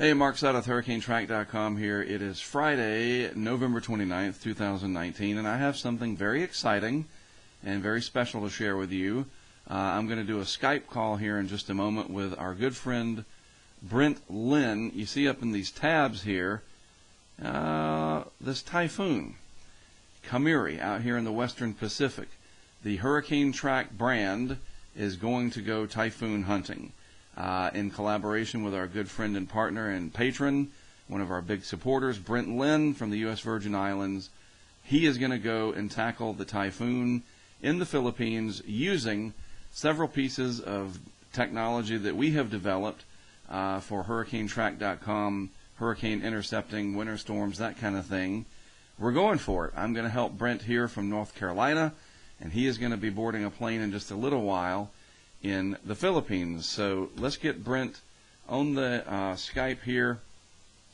Hey, Mark Sutton with HurricaneTrack.com here. It is Friday, November 29th, 2019, and I have something very exciting and very special to share with you. I'm going to do a Skype call here in just a moment with our good friend Brent Lynn. You see up in these tabs here, this typhoon, Kammuri, out here in the western Pacific. The HurricaneTrack brand is going to go typhoon hunting. In collaboration with our good friend and partner and patron, one of our big supporters, Brent Lynn from the U.S. Virgin Islands. He is going to go and tackle the typhoon in the Philippines using several pieces of technology that we have developed for HurricaneTrack.com, hurricane intercepting, winter storms, that kind of thing. We're going for it. I'm going to help Brent here from North Carolina, and he is going to be boarding a plane in just a little while in the Philippines. So let's get Brent on the Skype here,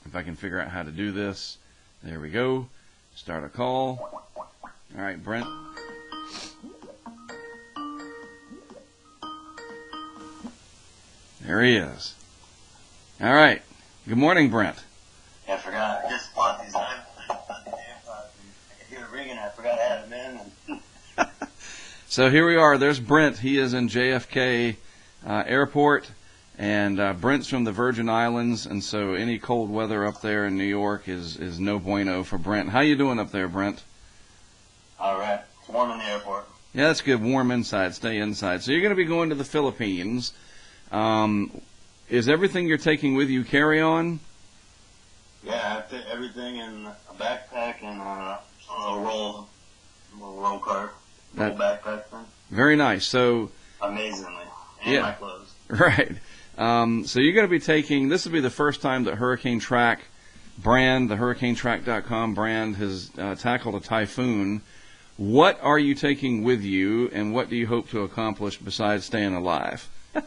if I can figure out how to do this. There we go. Start a call. All right, Brent. There he is. All right. Good morning, Brent. Yeah, I forgot. I just bought these. I could hear it ringing. I forgot I had them in. So here we are. There's Brent. He is in JFK Airport, and Brent's from the Virgin Islands, and so any cold weather up there in New York is no bueno for Brent. How you doing up there, Brent? All right. It's warm in the airport. Yeah, that's good. Warm inside. Stay inside. So you're going to be going to the Philippines. Is everything you're taking with you carry-on? Yeah, I fit everything in a backpack and a little roll cart. Little backpack thing. Very nice. So amazingly, and my clothes. Right. So you're going to be taking. This will be the first time that HurricaneTrack brand, the HurricaneTrack.com brand, has tackled a typhoon. What are you taking with you, and what do you hope to accomplish besides staying alive? I've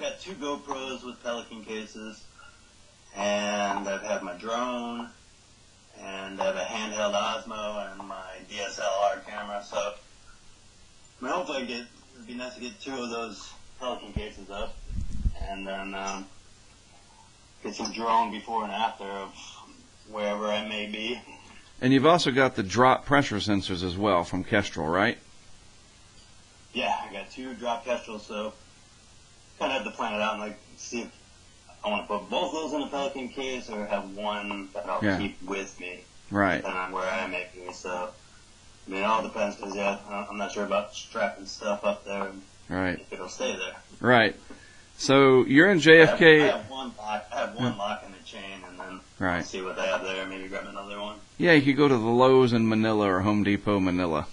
got 2 GoPros with Pelican cases, and I've had my drone. And I have a handheld Osmo and my DSLR camera. So, I mean, hopefully it'd be nice to get 2 of those Pelican cases up, and then get some drone before and after of wherever I may be. And you've also got the drop pressure sensors as well from Kestrel, right? Yeah, I got 2 drop Kestrels, so kind of have to plan it out and see if I want to put both those in a Pelican case or have one that I'll keep with me. Right. Depending on where I'm making it. So, I mean, it all depends because, I'm not sure about strapping stuff up there. Right. If it'll stay there. Right. So you're in JFK. I have one lock in the chain, and then I'll see what they have there. Maybe grab another one. Yeah, you could go to the Lowe's in Manila or Home Depot Manila.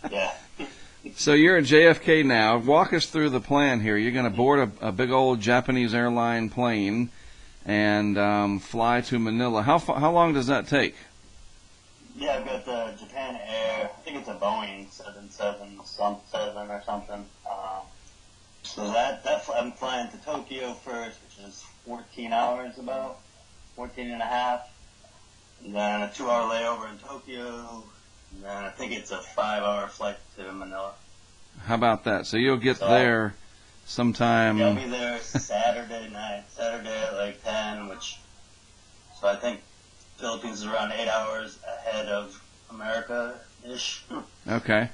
Yeah. So you're at JFK now. Walk us through the plan here. You're going to board a big old Japanese airline plane and fly to Manila. How long does that take? Yeah, I've got the Japan Air. I think it's a Boeing 777 or something. So I'm flying to Tokyo first, which is 14 hours, about 14 and a half. And then a 2-hour layover in Tokyo. And then I think it's a 5-hour flight to Manila. How about that? So you'll get there sometime. Yeah, I'll be there Saturday night. Saturday at like 10, so I think Philippines is around 8 hours ahead of America-ish. Okay.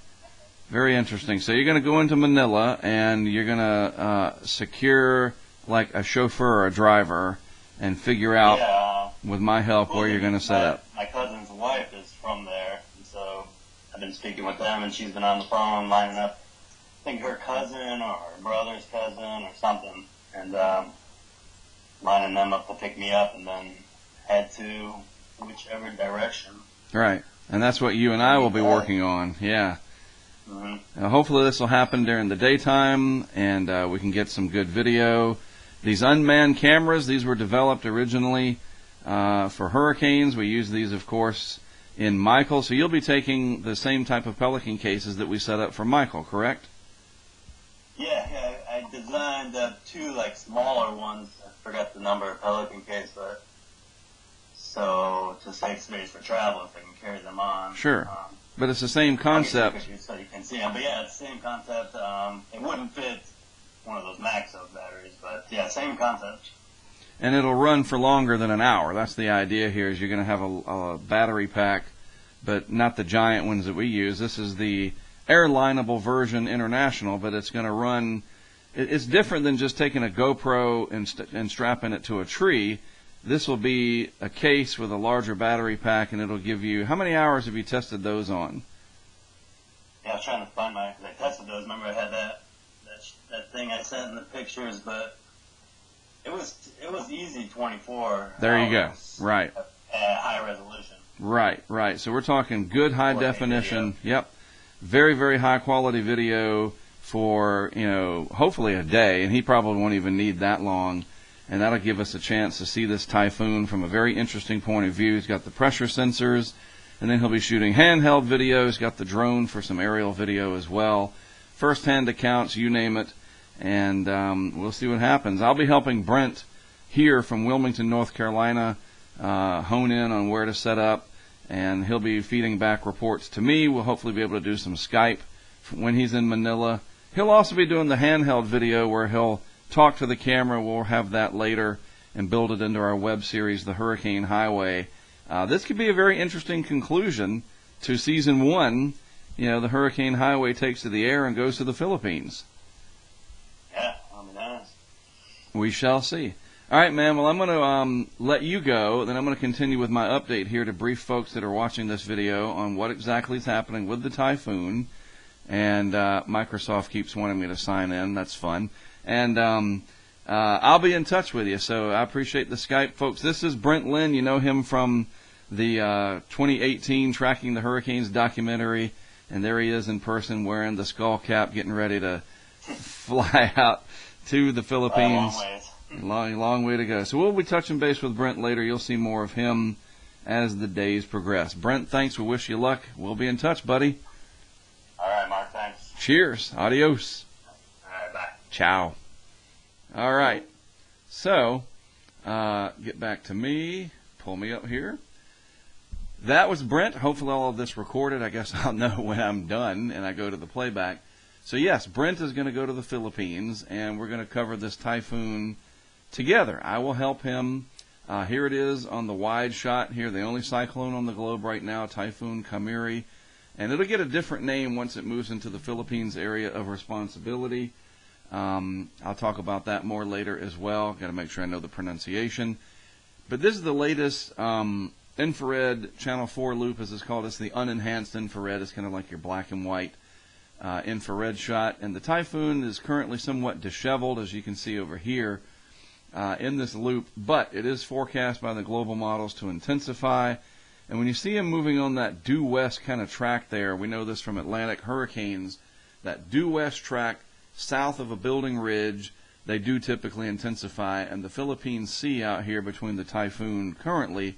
Very interesting. So you're going to go into Manila, and you're going to secure like a chauffeur or a driver and figure out, with my help, where you're going to set up. My cousin's wife is from there, and so I've been speaking with them, and she's been on the phone lining up, I think her cousin or her brother's cousin or something, and lining them up to pick me up and then head to whichever direction. Right, and that's what you and I will be working on, yeah. Mm-hmm. Hopefully this will happen during the daytime, and we can get some good video. These unmanned cameras, these were developed originally for hurricanes. We use these, of course, in Michael. So you'll be taking the same type of Pelican cases that we set up for Michael, correct? Yeah, I designed 2 smaller ones. I forgot the number of Pelican case, but so to save space for travel if I can carry them on. Sure. But it's the same concept. So you can see them. But yeah, it's the same concept. It wouldn't fit one of those Maxo batteries. But yeah, same concept. And it'll run for longer than an hour. That's the idea here, is you're going to have a battery pack, but not the giant ones that we use. This is the airlineable version international, but it's going to run. It's different than just taking a GoPro and strapping it to a tree. This will be a case with a larger battery pack, and it'll give you. How many hours have you tested those on? Yeah, I was trying to find because I tested those. Remember, I had that thing I sent in the pictures, but it was easy 24. There you go. Right. At high resolution. Right. So we're talking good high definition. Video. Yep. Very, very high quality video for, hopefully a day, and he probably won't even need that long. And that'll give us a chance to see this typhoon from a very interesting point of view. He's got the pressure sensors, and then he'll be shooting handheld video. He's got the drone for some aerial video as well. First-hand accounts, you name it, and we'll see what happens. I'll be helping Brent here from Wilmington, North Carolina, hone in on where to set up, and he'll be feeding back reports to me. We'll hopefully be able to do some Skype when he's in Manila. He'll also be doing the handheld video where he'll talk to the camera. We'll have that later and build it into our web series, The Hurricane Highway. This could be a very interesting conclusion to Season 1. The Hurricane Highway takes to the air and goes to the Philippines. Yeah, that'll be nice. We shall see. All right, man. Well, I'm going to let you go. Then I'm going to continue with my update here to brief folks that are watching this video on what exactly is happening with the typhoon. And Microsoft keeps wanting me to sign in. That's fun. And I'll be in touch with you. So I appreciate the Skype, folks. This is Brent Lynn. You know him from the 2018 Tracking the Hurricanes documentary. And there he is in person wearing the skull cap, getting ready to fly out to the Philippines. Long way to go. So we'll be touching base with Brent later. You'll see more of him as the days progress. Brent, thanks. We wish you luck. We'll be in touch, buddy. All right, Mark. Thanks. Cheers. Adios. All right, bye. Ciao. All right. So, get back to me. Pull me up here. That was Brent. Hopefully all of this recorded. I guess I'll know when I'm done and I go to the playback. So, yes, Brent is going to go to the Philippines, and we're going to cover this typhoon together. I will help him. Here it is on the wide shot here, the only cyclone on the globe right now, Typhoon Kammuri. And it'll get a different name once it moves into the Philippines area of responsibility. I'll talk about that more later as well. Got to make sure I know the pronunciation. But this is the latest infrared channel 4 loop, as it's called. It's the unenhanced infrared. It's kind of like your black and white infrared shot. And the typhoon is currently somewhat disheveled, as you can see over here in this loop. But it is forecast by the global models to intensify. And when you see him moving on that due west kind of track there, we know this from Atlantic hurricanes, that due west track south of a building ridge, they do typically intensify. And the Philippine Sea out here between the typhoon currently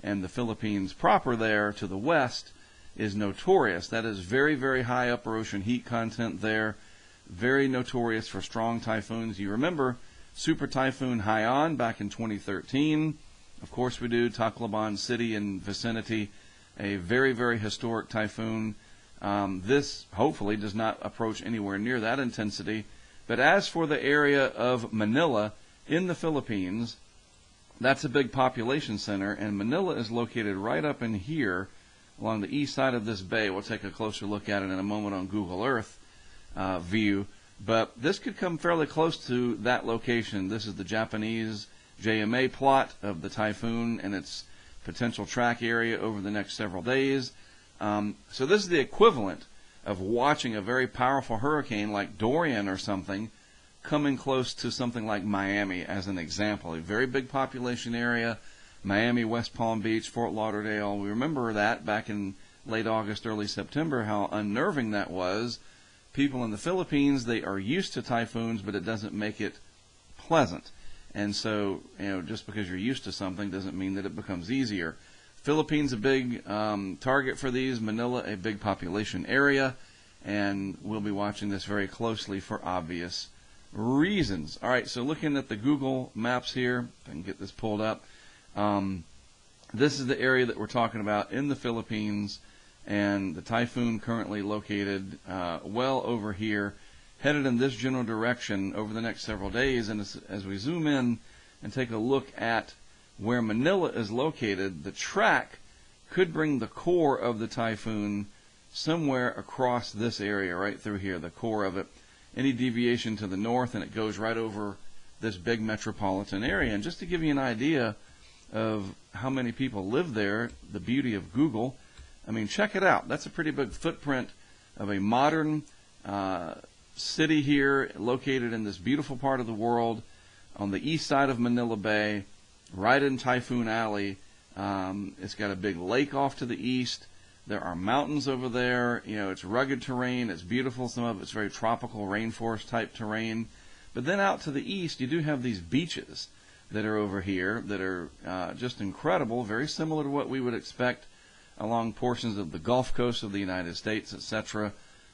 and the Philippines proper there to the west is notorious. That is very, very high upper ocean heat content there. Very notorious for strong typhoons. You remember Super Typhoon Haiyan back in 2013. Of course we do. Tacloban City and vicinity, a very, very historic typhoon. This hopefully does not approach anywhere near that intensity. But as for the area of Manila in the Philippines, that's a big population center, and Manila is located right up in here along the east side of this bay. We'll take a closer look at it in a moment on Google Earth view. But this could come fairly close to that location. This is the Japanese JMA plot of the typhoon and its potential track area over the next several days. So this is the equivalent of watching a very powerful hurricane like Dorian or something coming close to something like Miami as an example. A very big population area, Miami, West Palm Beach, Fort Lauderdale. We remember that back in late August, early September, how unnerving that was. People in the Philippines, they are used to typhoons, but it doesn't make it pleasant. And so, just because you're used to something doesn't mean that it becomes easier. Philippines, a big target for these. Manila, a big population area. And we'll be watching this very closely for obvious reasons. All right, so looking at the Google Maps here, if I can get this pulled up. This is the area that we're talking about in the Philippines. And the typhoon currently located well over here. headed in this general direction over the next several days. And as we zoom in and take a look at where Manila is located, the track could bring the core of the typhoon somewhere across this area right through here, the core of it. Any deviation to the north and it goes right over this big metropolitan area. And just to give you an idea of how many people live there, the beauty of Google, I mean, check it out. That's a pretty big footprint of a modern city here located in this beautiful part of the world on the east side of Manila Bay, right in Typhoon Alley. It's got a big lake off to the east. There are mountains over there. You know, it's rugged terrain. It's beautiful. Some of it's very tropical rainforest type terrain. But then out to the east, you do have these beaches that are over here that are just incredible, very similar to what we would expect along portions of the Gulf Coast of the United States, etc.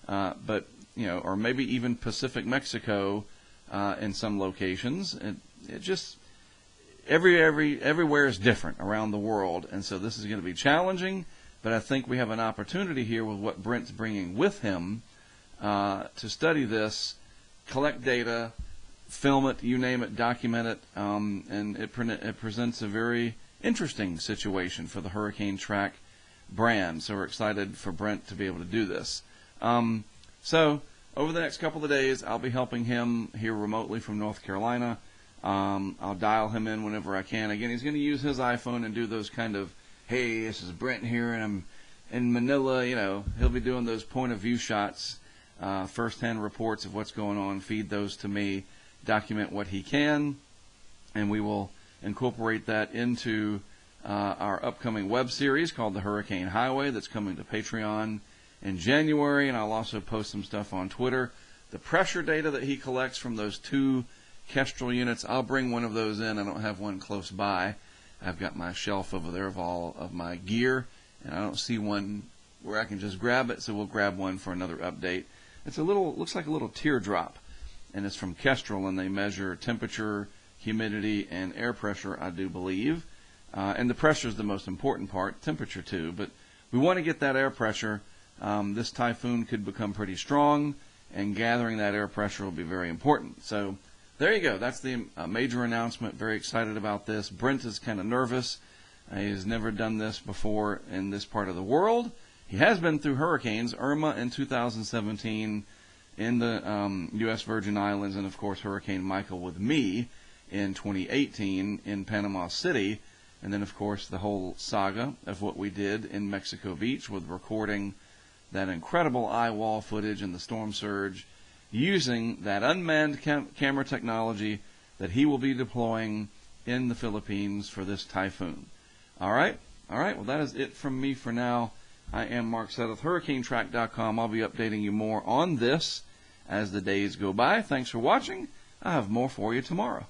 But, you know, or maybe even Pacific Mexico in some locations. It just everywhere is different around the world, and so this is going to be challenging. But I think we have an opportunity here with what Brent's bringing with him to study this, collect data, film it, you name it, document it, and it presents a very interesting situation for the HurricaneTrack brand. So we're excited for Brent to be able to do this. So over the next couple of days, I'll be helping him here remotely from North Carolina. I'll dial him in whenever I can. Again, he's going to use his iPhone and do those kind of, hey, this is Brent here, and I'm in Manila. You know, he'll be doing those point of view shots, first-hand reports of what's going on, feed those to me, document what he can, and we will incorporate that into our upcoming web series called The Hurricane Highway that's coming to Patreon in January, and I'll also post some stuff on Twitter. The pressure data that he collects from those 2 Kestrel units, I'll bring one of those in. I don't have one close by. I've got my shelf over there of all of my gear, and I don't see one where I can just grab it, so we'll grab one for another update. It's a little, looks like a little teardrop, and it's from Kestrel, and they measure temperature, humidity, and air pressure, I do believe. And the pressure is the most important part, temperature too, but we want to get that air pressure. This typhoon could become pretty strong, and gathering that air pressure will be very important. So there you go. That's the major announcement. Very excited about this. Brent is kind of nervous. He's never done this before in this part of the world. He has been through hurricanes, Irma in 2017 in the U.S. Virgin Islands, and, of course, Hurricane Michael with me in 2018 in Panama City. And then, of course, the whole saga of what we did in Mexico Beach with recording that incredible eye wall footage and the storm surge, using that unmanned camera technology that he will be deploying in the Philippines for this typhoon. All right? Well, that is it from me for now. I am Mark Seth, HurricaneTrack.com. I'll be updating you more on this as the days go by. Thanks for watching. I have more for you tomorrow.